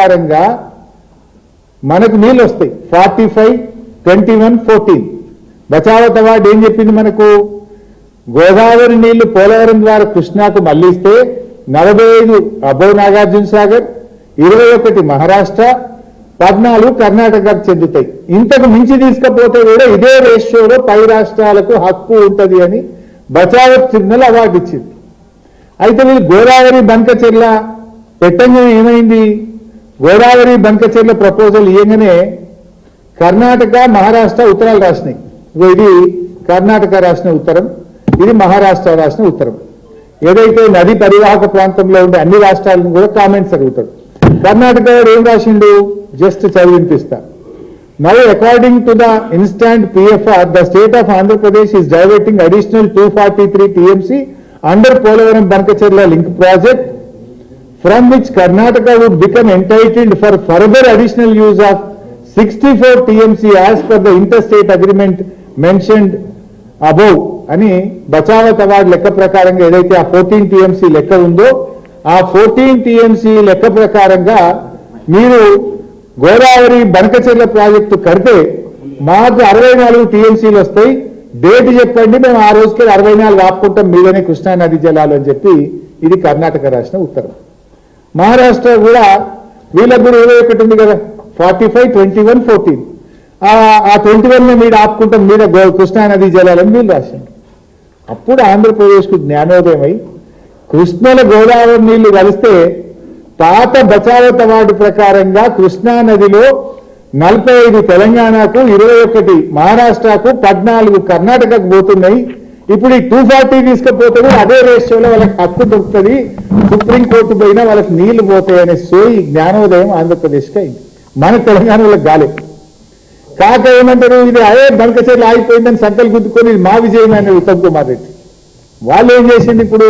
ప్రకారంగా మనకు నీళ్ళు వస్తాయి 45, 21, 14. బచావత్ అవార్డు ఏం చెప్పింది మనకు? గోదావరి నీళ్లు పోలవరం ద్వారా కృష్ణాకు మళ్లిస్తే 45 అబోవ్ నాగార్జున సాగర్, 21 మహారాష్ట్ర, 14 కర్ణాటకకు చెందుతాయి. ఇంతకు మించి తీసుకపోతే కూడా ఇదే రేషియోలో పై రాష్ట్రాలకు హక్కు ఉంటుంది అని బచావత్ ట్రిబ్యునల్ అవార్డు ఇచ్చింది. అయితే వీళ్ళు గోదావరి బంకచెర్ల పెట్టంగానే ఏమైంది? గోదావరి బంకచెర్ల ప్రపోజల్ ఇయ్యంగానే కర్ణాటక, మహారాష్ట్ర ఉత్తరాలు రాసినాయి. ఇది కర్ణాటక రాసిన ఉత్తరం, ఇది మహారాష్ట్ర రాసిన ఉత్తరం. ఏదైతే నది పరివాహక ప్రాంతంలో ఉండే అన్ని రాష్ట్రాలను కూడా కామెంట్స్ అడుగుతాడు. కర్ణాటక ఏం రాసిండు? జస్ట్ చదివి వినిపిస్తా. Now, according to the instant PFR, the state of Andhra Pradesh is diverting additional 243 TMC under Polavaram Bankacherla link project, from which Karnataka would become entitled for further additional use of 64 TMC as per the interstate agreement mentioned above. అని Bachawat award లెక్క ప్రకారంగా ఏదైతే ఆ 14 TMC లెక్క ఉందో ఆ 14 TMC లెక్క ప్రకారంగా మీరు గోదావరి బంకచెర్ల ప్రాజెక్టు కడితే మాకు 64 TMCలు వస్తాయి. డేట్ చెప్పండి, మేము ఆ రోజుకి 64 ఆపుకుంటాం మీదనే కృష్ణా నది జలాలు అని చెప్పి ఇది కర్ణాటక రాసిన ఉత్తరం. మహారాష్ట్ర కూడా వీళ్ళకు కూడా 21 ఉంది కదా, 45, 21, 14. ఆ 21 మీరు ఆపుకుంటాం మీద కృష్ణా నది జలాలని వీళ్ళు రాసింది. అప్పుడు ఆంధ్రప్రదేశ్కు జ్ఞానోదయమై కృష్ణల గోదావరి నీళ్లు కలిస్తే పాత బచావత్ అవార్డు ప్రకారంగా కృష్ణా నదిలో 45 తెలంగాణకు, 21 మహారాష్ట్రకు, 14 కర్ణాటకకు పోతున్నాయి. ఇప్పుడు ఈ 240 తీసుకపోతే అదే రేషియోలో వాళ్ళకి హక్కు దొరుకుతుంది, సుప్రీంకోర్టు పోయినా వాళ్ళకి నీళ్లు పోతాయనే సోయి జ్ఞానోదయం ఆంధ్రప్రదేశ్కి అయింది. మన తెలంగాణ వాళ్ళకి గాలే కాక ఏమంటారు, ఇది అదే బంకచెర్ల ఆగిపోయిందని సంకల్ గుద్దుకొని మా విజయమైన ఉత్తమ్ కుమార్ రెడ్డి వాళ్ళు ఏం చేసింది? ఇప్పుడు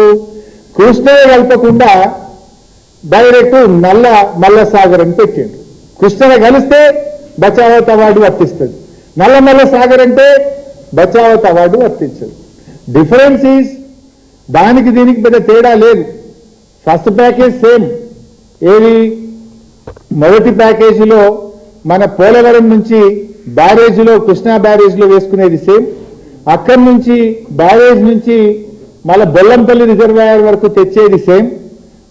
కృష్ణే కలపకుండా డైరెక్ట్ మల్లసాగర్ అని పెట్టిండు. కృష్ణను కలిస్తే బచావత్ అవార్డు వర్తిస్తుంది, మల్ల సాగర్ అంటే బచావత్ అవార్డు వర్తించదు. డిఫరెన్స్ ఈజ్ దానికి దీనికి పెద్ద తేడా లేదు. First package same. ఏది? మొదటి ప్యాకేజీలో మన పోలవరం నుంచి బ్యారేజ్లో, కృష్ణా బ్యారేజ్లో వేసుకునేది సేమ్. అక్కడి నుంచి బ్యారేజ్ నుంచి మళ్ళీ బొల్లంపల్లి రిజర్వాయర్ వరకు తెచ్చేది సేమ్.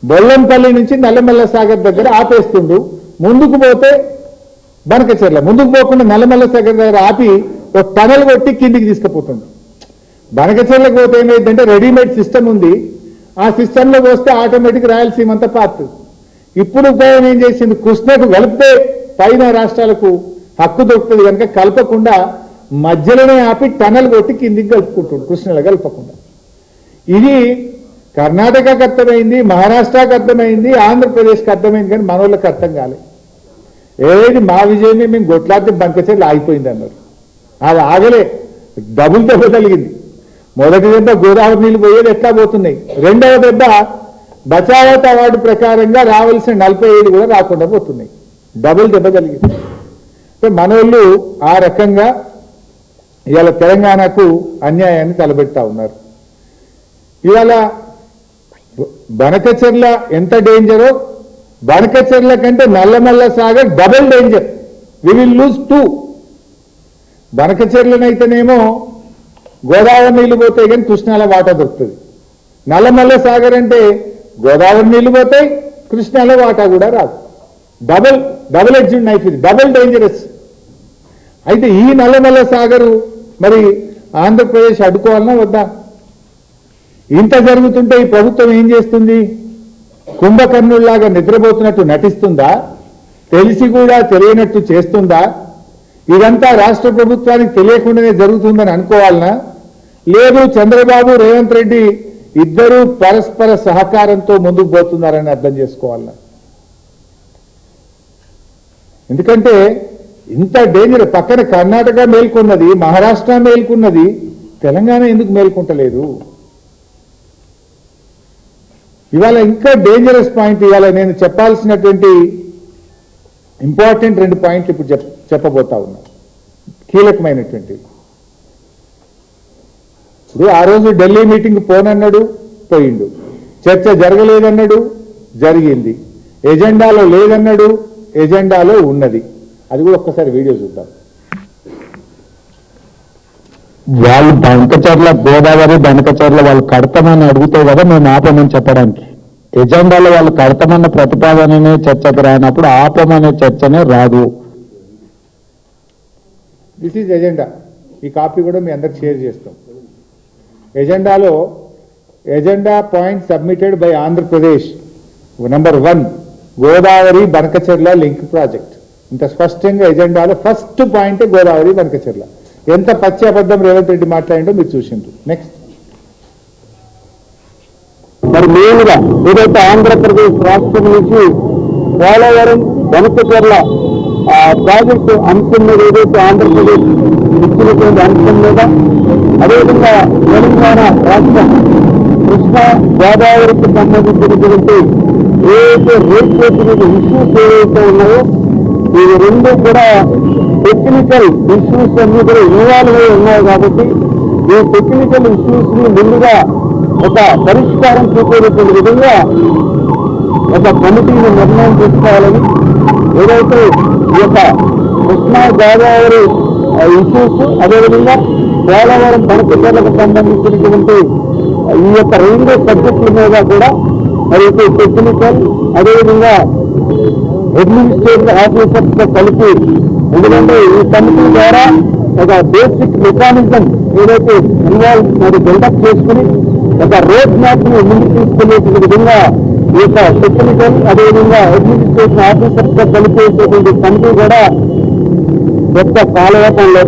బొల్లంపల్లి నుంచి నల్లమల్ల సాగర్ దగ్గర ఆపేస్తుండు. ముందుకు పోతే బనకచెర్ల, ముందుకు పోకుండా నల్లమల్ల సాగర్ దగ్గర ఆపి ఒక టనల్ కొట్టి కిందికి తీసుకుపోతుంది. బనకచెర్లకు పోతే ఏమైందంటే రెడీమేడ్ సిస్టమ్ ఉంది, ఆ సిస్టంలో వస్తే ఆటోమేటిక్ రాయలసీమ అంతా పారుతుంది. ఇప్పుడు ఉపయోగం ఏం చేసింది? కృష్ణకు కలిపితే పైన రాష్ట్రాలకు హక్కు దొరుకుతుంది కనుక కలపకుండా మధ్యలోనే ఆపి టనల్ కొట్టి కిందికి కలుపుకుంటుంది, కృష్ణలో కలపకుండా. ఇది కర్ణాటకకు అర్థమైంది, మహారాష్ట్రకు అర్థమైంది, ఆంధ్రప్రదేశ్కి అర్థమైంది, కానీ మన వాళ్ళకి అర్థం కాలేదు. ఏది మా విజయమే మేము గొట్లాడితే బంకచెర్ల ఆగిపోయింది అన్నారు. అది ఆగలే, డబుల్ దెబ్బ కలిగింది. మొదటి దెబ్బ గోదావరి నీళ్ళు పోయేది ఎట్లా పోతున్నాయి, రెండవ దెబ్బ బచావత్ అవార్డు ప్రకారంగా రావాల్సిన 47 కూడా రాకుండా పోతున్నాయి. డబుల్ దెబ్బ కలిగింది. మనోళ్ళు ఆ రకంగా ఇవాళ తెలంగాణకు అన్యాయాన్ని తలబెడతా ఉన్నారు. ఇవాళ బనకచెర్ల ఎంత డేంజరో, బనకచెర్ల కంటే Nallamalla Sagar double danger. We will lose 2. బనకచెర్లనైతేనేమో గోదావరి నీళ్లు పోతాయి కానీ కృష్ణాల వాటా దొరుకుతుంది. నల్లమల్ల సాగర్ అంటే గోదావరి నీళ్లు పోతాయి, కృష్ణాల వాటా కూడా రాదు. డబుల్ ఎడ్జ్డ్ నైఫ్, ఇది డబుల్ డేంజరస్. అయితే ఈ నల్లమల్ల సాగరు మరి ఆంధ్రప్రదేశ్ అడ్డుకోవాలన్నా వద్దా? ఇంత జరుగుతుంటే ఈ ప్రభుత్వం ఏం చేస్తుంది? కుంభకర్ణుల్లాగా నిద్రపోతున్నట్టు నటిస్తుందా? తెలిసి కూడా తెలియనట్టు చేస్తుందా? ఇదంతా రాష్ట్ర ప్రభుత్వానికి తెలియకుండానే జరుగుతుందని అనుకోవాలనా? లేదు, చంద్రబాబు, రేవంత్ రెడ్డి ఇద్దరూ పరస్పర సహకారంతో ముందుకు పోతున్నారని అర్థం చేసుకోవాలనా? ఎందుకంటే ఇంత డేంజర్. పక్కన కర్ణాటక మేల్కొన్నది, మహారాష్ట్ర మేల్కొన్నది, తెలంగాణ ఎందుకు మేల్కొంటలేదు? ఇవాళ ఇంకా డేంజరస్ పాయింట్, ఇవాళ నేను చెప్పాల్సినటువంటి ఇంపార్టెంట్ 2 పాయింట్లు ఇప్పుడు చెప్పబోతా ఉన్నా, కీలకమైనటువంటి. ఇప్పుడు ఆ రోజు ఢిల్లీ మీటింగ్ పోనన్నాడు, పోయిండు. చర్చ జరగలేదన్నాడు, జరిగింది. ఎజెండాలో లేదన్నాడు, ఎజెండాలో ఉన్నది. అది కూడా ఒక్కసారి వీడియో చూద్దాం. వాళ్ళు బంకచర్ల గోదావరి బంకచర్ల వాళ్ళు కడతామని అడుగుతాయి కదా మేము ఆపమని చెప్పడానికి. ఎజెండాలో వాళ్ళు కడతామన్న ప్రతిపాదననే చర్చకు రానప్పుడు ఆపమనే చర్చనే రాదు. This is agenda. ఈ కాపీ కూడా మీ అందరికి షేర్ చేస్తాం. ఎజెండాలో agenda point submitted by Andhra Pradesh number 1 Godavari Banakacherla link project. ఇంత స్పష్టంగా ఎజెండాలో ఫస్ట్ పాయింట్ గోదావరి బనకచెర్ల. ఎంత పచ్చి అబద్ధం రేవంత్ రెడ్డి మాట్లాడిండో మీరు చూసిండ్రు. నెక్స్ట్. మరి మెయిన్గా ఏదైతే ఆంధ్రప్రదేశ్ రాష్ట్రం నుంచి పోలవరం బనకచెర్ల ప్రాజెక్టు అంశం మీద ఏదైతే ఆంధ్రప్రదేశ్ ఇచ్చినటువంటి అంశం మీద, అదేవిధంగా తెలంగాణ రాష్ట్రం కృష్ణా గోదావరికి సంబంధించినటువంటి ఏదైతే రేట్ మీద ఇష్యూస్ ఏవైతే ఉన్నాయో ఇవి రెండు కూడా టెక్నికల్ ఇష్యూస్ అన్ని కూడా ఇన్వాల్వ్ అయి ఉన్నాయి కాబట్టి ఈ టెక్నికల్ ఇష్యూస్ ని ముందుగా ఒక పరిష్కారం చూపేటువంటి విధంగా ఒక కమిటీని నిర్ణయం తీసుకోవాలని, ఏదైతే ఈ యొక్క కృష్ణా గోదావరి ఇష్యూస్ అదేవిధంగా పోలవరం బనకచెర్లకు సంబంధించినటువంటి ఈ యొక్క రెండు సబ్జెక్టుల మీద కూడా మరి టెక్నికల్ అదేవిధంగా అడ్మినిస్ట్రేటివ్ ఆఫీసర్స్ తో కలిపి, ఎందుకంటే ఈ కమిటీ ద్వారా ఒక బేసిక్ మెకానిజం ఏదైతే ఇన్వాల్వ్ మరి బిల్డప్ చేసుకుని ఒక రోడ్ మ్యాప్ ని ముందుకు తీసుకునేటువంటి విధంగా ఈ యొక్క టెక్నికల్ అదేవిధంగా అడ్మినిస్ట్రేషన్ ఆఫీసర్స్ తో కలిపేటువంటి కమిటీ కూడా పెద్ద కాలయాపంలో